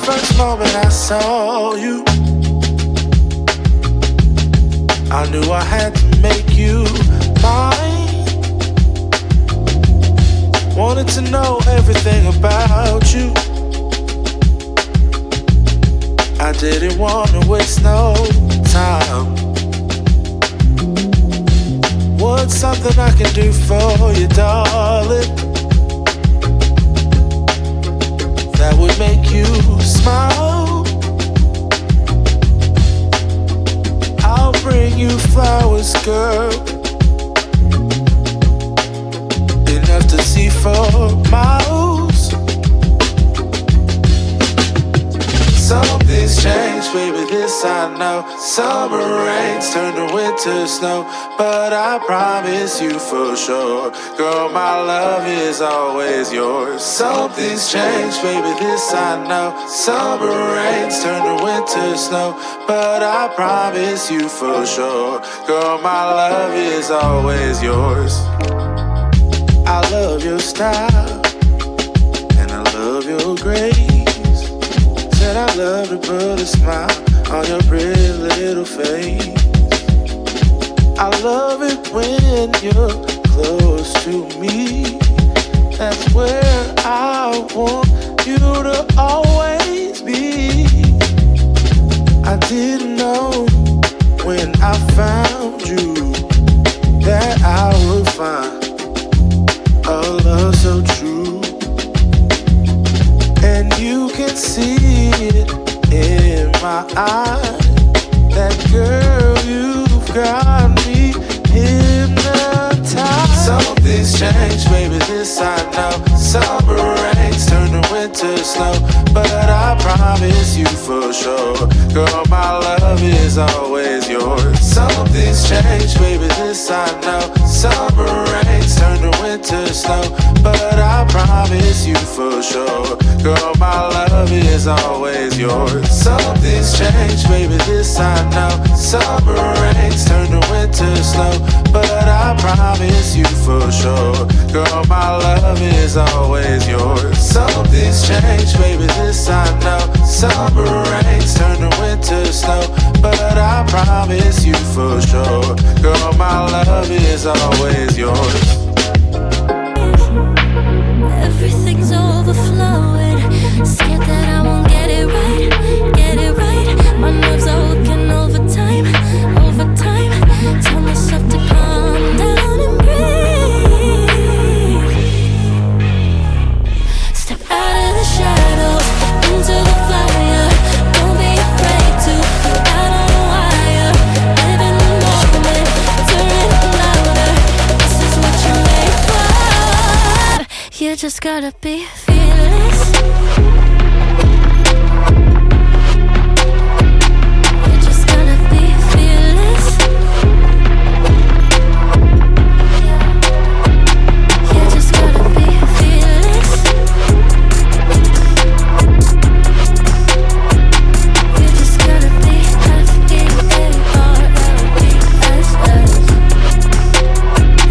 first moment I saw you, I knew I had to make you mine. Wanted to know everything about you. I didn't want to waste no time. What's something I can do for you, darling, that would make you smile? I'll bring you flowers, girl, enough to see for miles. Something's changed, baby, this I know. Summer rains turn to winter snow, but I promise you for sure, girl, my love is always yours. Something's changed, baby, this I know. Summer rains turn to winter snow, but I promise you for sure, girl, my love is always yours. I love your style, and I love your grace. Said I love to put a smile on your pretty little face. I love it when you're close to me. That's where I want you to always be. I didn't know when I found you that I would find a love so true. And you can see it in my eyes, that girl, you've got me hypnotized. Something's changed, baby, this I know. Summer rains turn to winter snow, but I promise you for sure, girl, my love is always yours. Something's changed, baby, this I know. Summer rains turn to winter snow, but I promise you for sure, girl, my love is always yours. Something's changed, baby, this I know. Summer rains turn to winter snow, but I promise you for sure, girl, my love is always yours. Something's changed, baby, this I know. Summer rains turn to winter snow, but I promise you for sure, girl, my love is always yours. Everything's overflowing, scared that I won't get it right, get it right. My nerves are working overtime, overtime. Tell myself to calm down and breathe. Step out of the shadows, into the fire. Don't be afraid to go out on a wire. Live in the moment, turn it louder. This is what you're made for. You just gotta be fearless. You just gotta be fearless. You just gotta be fearless. You just gotta be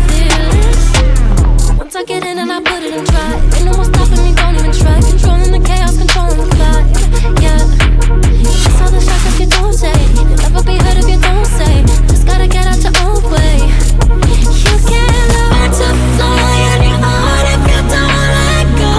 fearless. Once I get in and I put it in drive, ain't no more stopping me, don't even try. Controlling the chaos, controlling the vibe, yeah. That's all the shots if you don't say. You'll never be heard if you don't say. Just gotta get out your own way. You can't learn to fly anymore if you don't let go.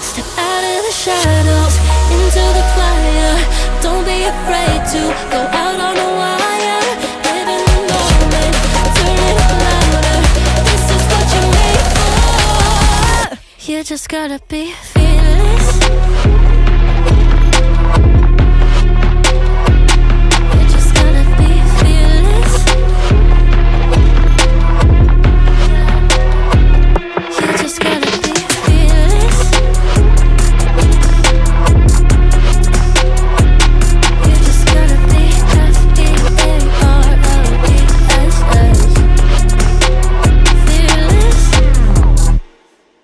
Step out of the shadows, into the fire. Don't be afraid to go out on a wire. Live in the moment, turn it louder. This is what you're made for. You just gotta be